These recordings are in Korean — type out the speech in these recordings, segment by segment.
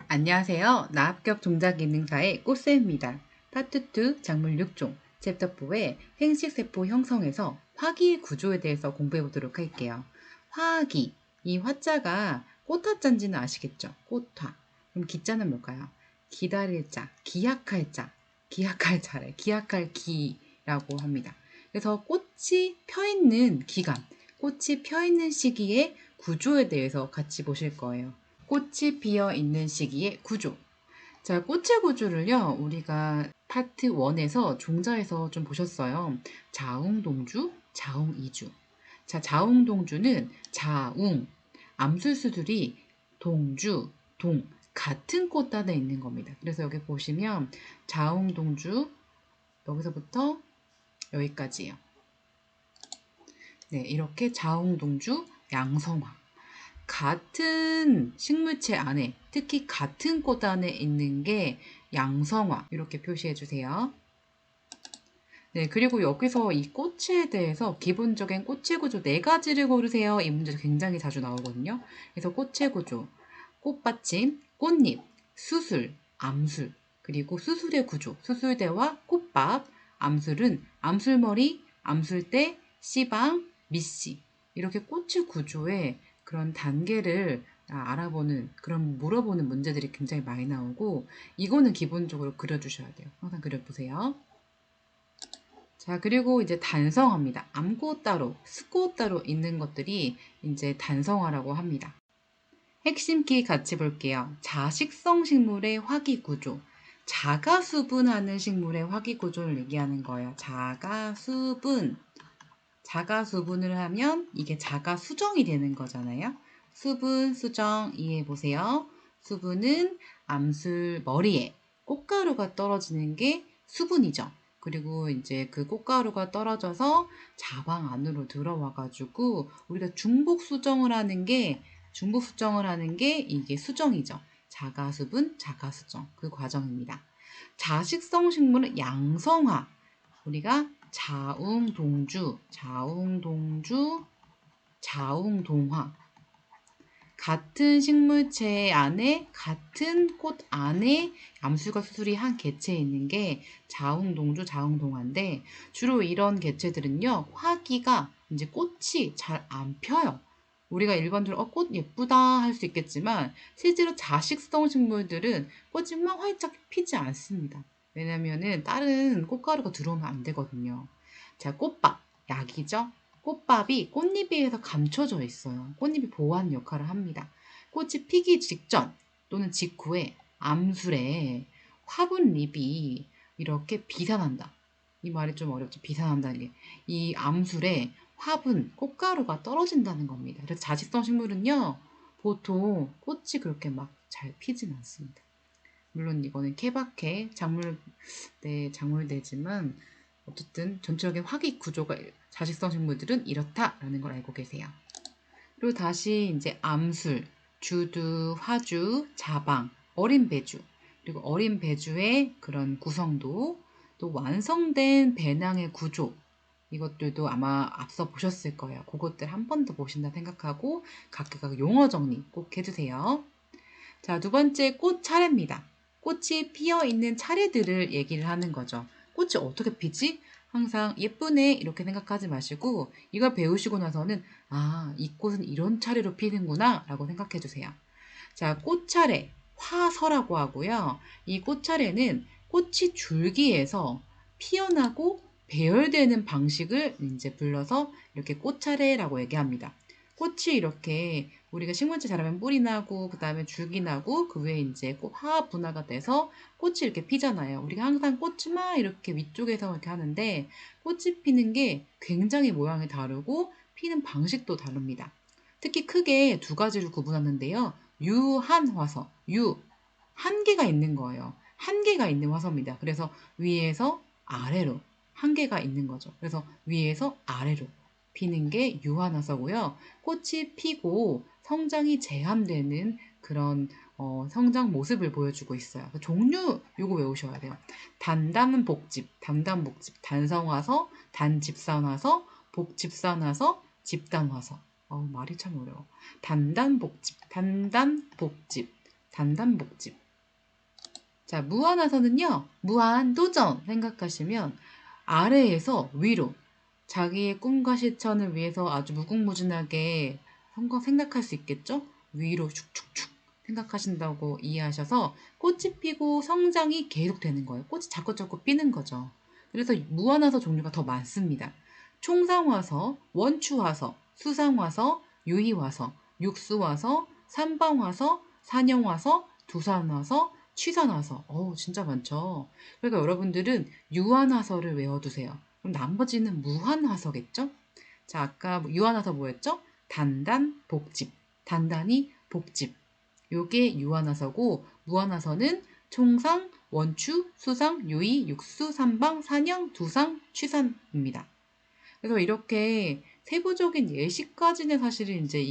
안녕하세요. 나합격 종자기능사의 꽃쌤입니다. 파트 2 작물 6종 챕터 4의 생식세포 형성에서 화기 구조에 대해서 공부해 보도록 할게요. 화기, 이 화자가 꽃화자인지는 아시겠죠? 꽃화. 그럼 기자는 뭘까요? 기다릴 자, 기약할 자, 기약할 자래, 기약할 기라고 합니다. 그래서 꽃이 펴있는 기간, 꽃이 펴있는 시기의 구조에 대해서 같이 보실 거예요. 꽃이 피어 있는 시기의 구조. 자, 꽃의 구조를요, 우리가 파트 1에서 종자에서 좀 보셨어요. 자웅동주, 자웅이주. 자, 자웅동주는 자웅, 암술수들이 동주, 동, 같은 꽃단에 있는 겁니다. 그래서 여기 보시면 자웅동주, 여기서부터 여기까지예요. 네, 이렇게 자웅동주, 양성화. 같은 식물체 안에, 특히 같은 꽃 안에 있는 게 양성화, 이렇게 표시해 주세요. 네, 그리고 여기서 이 꽃에 대해서 기본적인 꽃의 구조 4가지를 고르세요. 이 문제 굉장히 자주 나오거든요. 그래서 꽃의 구조, 꽃받침, 꽃잎, 수술, 암술, 그리고 수술의 구조, 수술대와 꽃밥, 암술은 암술머리, 암술대, 씨방, 밑씨, 이렇게 꽃의 구조에 그런 단계를 알아보는, 그런 물어보는 문제들이 굉장히 많이 나오고, 이거는 기본적으로 그려주셔야 돼요. 항상 그려보세요. 자, 그리고 이제 단성화입니다. 암꽃 따로, 수꽃 따로 있는 것들이 이제 단성화라고 합니다. 핵심 키 같이 볼게요. 자식성 식물의 화기 구조. 자가수분하는 식물의 화기 구조를 얘기하는 거예요. 자가수분. 자가수분을 하면 이게 자가수정이 되는 거잖아요. 수분, 수정 이해해 보세요. 수분은 암술 머리에 꽃가루가 떨어지는 게 수분이죠. 그리고 이제 그 꽃가루가 떨어져서 자방 안으로 들어와 가지고 우리가 중복수정을 하는 게 이게 수정이죠. 자가수분, 자가수정 그 과정입니다. 자식성 식물은 양성화. 우리가 자웅동주, 자웅동주, 자웅동화. 같은 식물체 안에, 같은 꽃 안에 암술과 수술이 한 개체에 있는 게 자웅동주, 자웅동화인데, 주로 이런 개체들은요, 화기가 이제 꽃이 잘 안 펴요. 우리가 일반적으로 꽃 예쁘다 할 수 있겠지만 실제로 자식성 식물들은 꽃이 막 활짝 피지 않습니다. 왜냐면은 다른 꽃가루가 들어오면 안 되거든요. 자, 꽃밥, 약이죠? 꽃밥이 꽃잎에 의해서 감춰져 있어요. 꽃잎이 보호하는 역할을 합니다. 꽃이 피기 직전 또는 직후에 암술에 화분잎이 이렇게 비산한다. 이 말이 좀 어렵죠. 비산한다는 게. 이 암술에 화분, 꽃가루가 떨어진다는 겁니다. 그래서 자식성 식물은요, 보통 꽃이 그렇게 막 잘 피진 않습니다. 물론 이거는 케바케 작물대지만 어쨌든 전체적인 화기 구조가 자식성 식물들은 이렇다라는 걸 알고 계세요. 그리고 다시 이제 암술, 주두, 화주, 자방, 어린 배주, 그리고 어린 배주의 그런 구성도, 또 완성된 배낭의 구조, 이것들도 아마 앞서 보셨을 거예요. 그것들 한 번 더 보신다 생각하고 각각 용어 정리 꼭 해주세요. 자, 두 번째 꽃 차례입니다. 꽃이 피어 있는 차례들을 얘기를 하는 거죠. 꽃이 어떻게 피지? 항상 예쁘네 이렇게 생각하지 마시고 이걸 배우시고 나서는 이 꽃은 이런 차례로 피는구나 라고 생각해 주세요. 자, 꽃차례, 화서라고 하고요. 이 꽃차례는 꽃이 줄기에서 피어나고 배열되는 방식을 이제 불러서 이렇게 꽃차례라고 얘기합니다. 꽃이 이렇게 우리가 식물체 자라면 뿌리 나고 그다음에 줄기 나고 그 위에 이제 화합 분화가 돼서 꽃이 이렇게 피잖아요. 우리가 항상 꽃만 이렇게 위쪽에서 이렇게 하는데 꽃이 피는 게 굉장히 모양이 다르고 피는 방식도 다릅니다. 특히 크게 두 가지를 구분하는데요. 유한화서, 한 개가 있는 거예요. 한 개가 있는 화서입니다. 그래서 위에서 아래로 한 개가 있는 거죠. 그래서 위에서 아래로 피는 게 유한화서고요. 꽃이 피고 성장이 제한되는 그런 성장 모습을 보여주고 있어요. 종류 요거 외우셔야 돼요. 단단복집, 단성화서, 단집산화서, 복집산화서, 집단화서. 말이 참 어려워. 단단복집, 단단복집, 단단복집. 자, 무한화서는요, 무한도전 생각하시면 아래에서 위로 자기의 꿈과 실천을 위해서 아주 무궁무진하게 생각할 수 있겠죠? 위로 축축축 생각하신다고 이해하셔서 꽃이 피고 성장이 계속되는 거예요. 꽃이 자꾸자꾸 피는 거죠. 그래서 무한화서 종류가 더 많습니다. 총상화서, 원추화서, 수상화서, 유희화서, 육수화서, 삼방화서, 산영화서, 두산화서, 취산화서. 진짜 많죠. 그러니까 여러분들은 유한화서를 외워두세요. 그럼 나머지는 무한화서겠죠? 자, 아까 유한화서 뭐였죠? 단단, 복집. 단단히 복집. 요게 유한화서고, 무한화서는 총상, 원추, 수상, 유의, 육수, 삼방, 산영, 두상, 취산입니다. 그래서 이렇게 세부적인 예시까지는 사실은 이제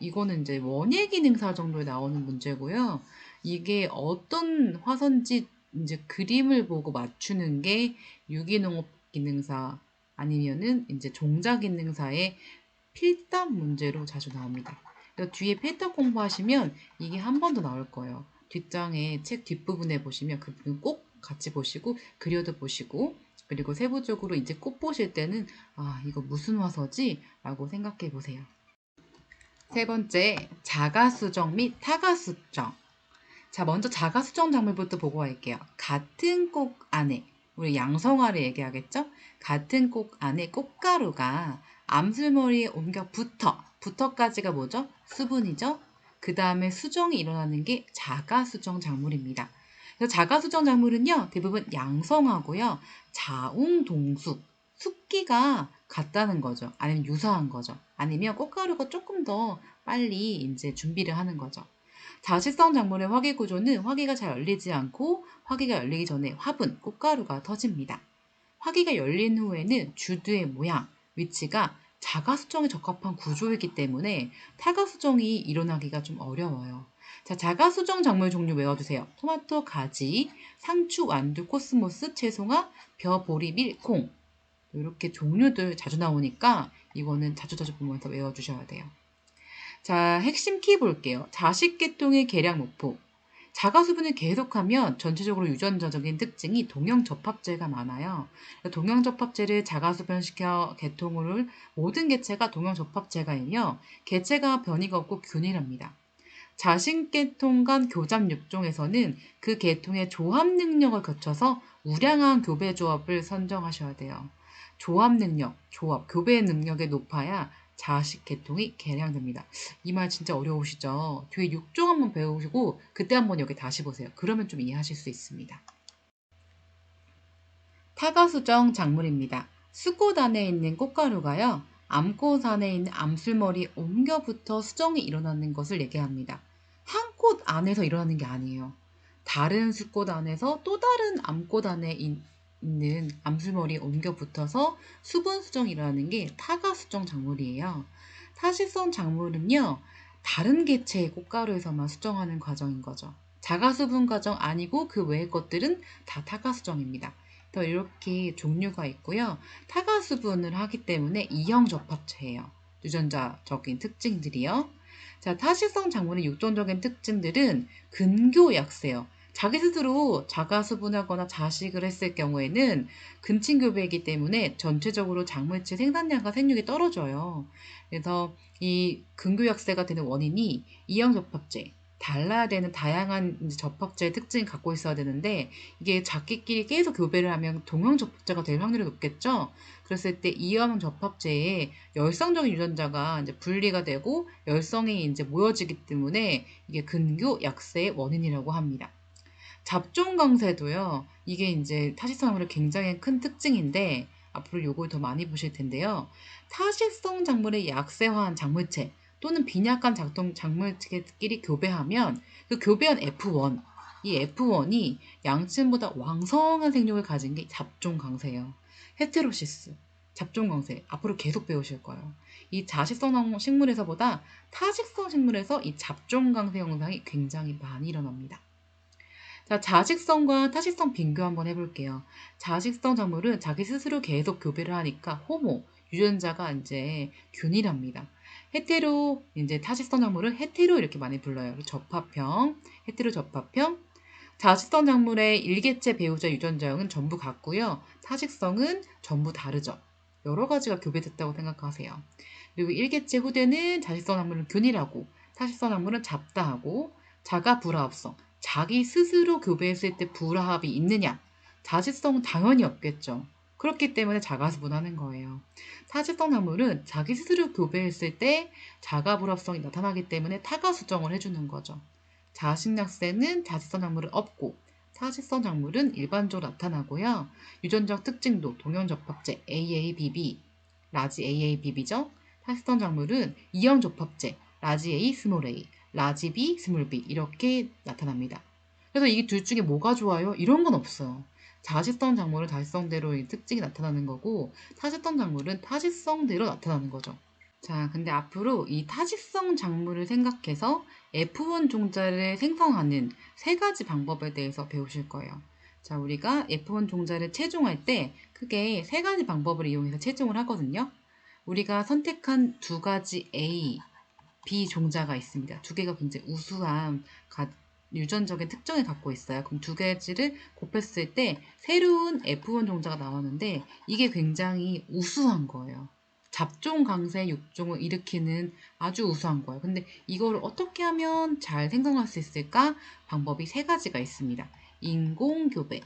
이거는 이제 원예 기능사 정도에 나오는 문제고요. 이게 어떤 화선지 이제 그림을 보고 맞추는 게 유기농업 기능사 아니면은 이제 종자 기능사의 필답 문제로 자주 나옵니다. 그래서 뒤에 필답 공부하시면 이게 한 번 더 나올 거예요. 뒷장에 책 뒷부분에 보시면 그 부분 꼭 같이 보시고 그려도 보시고 그리고 세부적으로 이제 꽃 보실 때는 이거 무슨 화서지? 라고 생각해 보세요. 세 번째, 자가수정 및 타가수정. 자, 먼저 자가수정 작물부터 보고 갈게요. 같은 꽃 안에, 우리 양성화를 얘기하겠죠? 같은 꽃 안에 꽃가루가 암술머리에 옮겨 붙어까지가 뭐죠? 수분이죠? 그 다음에 수정이 일어나는 게 자가수정 작물입니다. 그래서 자가수정 작물은요, 대부분 양성화고요, 자웅동숙, 숙기가 같다는 거죠. 아니면 유사한 거죠. 아니면 꽃가루가 조금 더 빨리 이제 준비를 하는 거죠. 자실성 작물의 화기 구조는 화기가 잘 열리지 않고 화기가 열리기 전에 화분, 꽃가루가 터집니다. 화기가 열린 후에는 주두의 모양, 위치가 자가수정에 적합한 구조이기 때문에 타가수정이 일어나기가 좀 어려워요. 자, 자가수정 작물 종류 외워두세요. 토마토, 가지, 상추, 완두, 코스모스, 채송화, 벼, 보리, 밀, 콩. 이렇게 종류들 자주 나오니까 이거는 자주자주 보면서 외워주셔야 돼요. 자, 핵심 키 볼게요. 자식계통의 계량 목표. 자가수분을 계속하면 전체적으로 유전자적인 특징이 동형접합제가 많아요. 동형접합제를 자가수분시켜 계통을 모든 개체가 동형접합제가이며 개체가 변이가 없고 균일합니다. 자식계통 간 교잡 육종에서는 그 계통의 조합 능력을 거쳐서 우량한 교배 조합을 선정하셔야 돼요. 조합 능력, 교배 능력이 높아야 자식 계통이 개량됩니다. 이 말 진짜 어려우시죠? 뒤에 6종 한번 배우시고 그때 한번 여기 다시 보세요. 그러면 좀 이해하실 수 있습니다. 타가수정 작물입니다. 수꽃 안에 있는 꽃가루가요. 암꽃 안에 있는 암술머리에 옮겨붙어 수정이 일어나는 것을 얘기합니다. 한 꽃 안에서 일어나는 게 아니에요. 다른 수꽃 안에서 또 다른 암꽃 안에 있는 암술머리에 옮겨붙어서 수분 수정이 일어나는 게 타가수정 작물이에요. 타실성 작물은요. 다른 개체의 꽃가루에서만 수정하는 과정인 거죠. 자가수분 과정 아니고 그 외의 것들은 다 타가수정입니다. 또 이렇게 종류가 있고요. 타가수분을 하기 때문에 이형접합체예요. 유전자적인 특징들이요. 자, 타실성 작물의 육종적인 특징들은 근교약세요. 자기 스스로 자가수분하거나 자식을 했을 경우에는 근친교배이기 때문에 전체적으로 작물체 생산량과 생육이 떨어져요. 그래서 이 근교약세가 되는 원인이 이형접합제, 달라야 되는 다양한 접합제의 특징을 갖고 있어야 되는데 이게 자기끼리 계속 교배를 하면 동형접합제가 될 확률이 높겠죠. 그랬을 때 이형접합제에 열성적인 유전자가 이제 분리가 되고 열성이 이제 모여지기 때문에 이게 근교 약세의 원인이라고 합니다. 잡종 강세도요. 이게 이제 타시성으로 굉장히 큰 특징인데 앞으로 요걸 더 많이 보실 텐데요. 타시성 작물의 약세화한 작물체 또는 빈약한 작물체끼리 교배하면 그 교배한 F1, 이 F1이 양층보다 왕성한 생육을 가진 게 잡종 강세예요. 헤테로시스, 잡종 강세 앞으로 계속 배우실 거예요. 이 자식성 식물에서보다 타식성 식물에서 이 잡종 강세 현상이 굉장히 많이 일어납니다. 자, 자식성과 타식성 비교 한번 해볼게요. 자식성 작물은 자기 스스로 계속 교배를 하니까 호모, 유전자가 이제 균일합니다. 헤테로 이제 타식성 작물을 헤테로 이렇게 많이 불러요. 접합형, 헤테로 접합형. 자식성 작물의 일개체 배우자 유전자형은 전부 같고요. 타식성은 전부 다르죠. 여러 가지가 교배됐다고 생각하세요. 그리고 일개체 후대는 자식성 작물은 균일하고 타식성 작물은 잡다하고 자가 불화합성. 자기 스스로 교배했을 때 불화합이 있느냐? 자식성은 당연히 없겠죠. 그렇기 때문에 자가수분하는 거예요. 타식성 작물은 자기 스스로 교배했을 때 자가 불합성이 나타나기 때문에 타가 수정을 해주는 거죠. 자식약세는 자식성 작물은 없고 타식성 작물은 일반적으로 나타나고요. 유전적 특징도 동형접합제 AABB, 라지 AABB죠. 타식성 작물은 이형접합제 라지 A, 스몰 a, 라지 B, 스몰 b 이렇게 나타납니다. 그래서 이 둘 중에 뭐가 좋아요? 이런 건 없어요. 자식성 작물은 자식성대로 특징이 나타나는 거고 타식성 작물은 타식성대로 나타나는 거죠. 자, 근데 앞으로 이 타식성 작물을 생각해서 F1 종자를 생성하는 세 가지 방법에 대해서 배우실 거예요. 자, 우리가 F1 종자를 채종할 때 크게 세 가지 방법을 이용해서 채종을 하거든요. 우리가 선택한 두 가지 A, B 종자가 있습니다. 두 개가 굉장히 우수한 유전적인 특징을 갖고 있어요. 그럼 두 가지를 곱했을 때 새로운 F1 종자가 나왔는데 이게 굉장히 우수한 거예요. 잡종 강세 육종을 일으키는 아주 우수한 거예요. 근데 이걸 어떻게 하면 잘 생성할 수 있을까? 방법이 세 가지가 있습니다. 인공교배,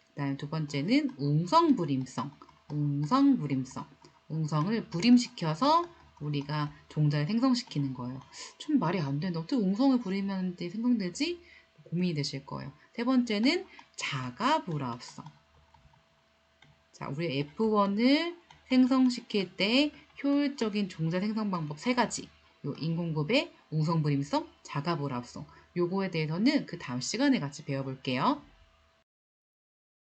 그다음에 두 번째는 웅성불임성, 웅성을 불임시켜서 우리가 종자를 생성시키는 거예요. 좀 말이 안 되는데 어떻게 웅성을 불이면 생성되지? 고민이 되실 거예요. 세 번째는 자가불합성. 자, 우리 F1을 생성시킬 때 효율적인 종자 생성 방법 세 가지. 요 인공급의 웅성불임성, 자가불합성. 요거에 대해서는 그 다음 시간에 같이 배워볼게요.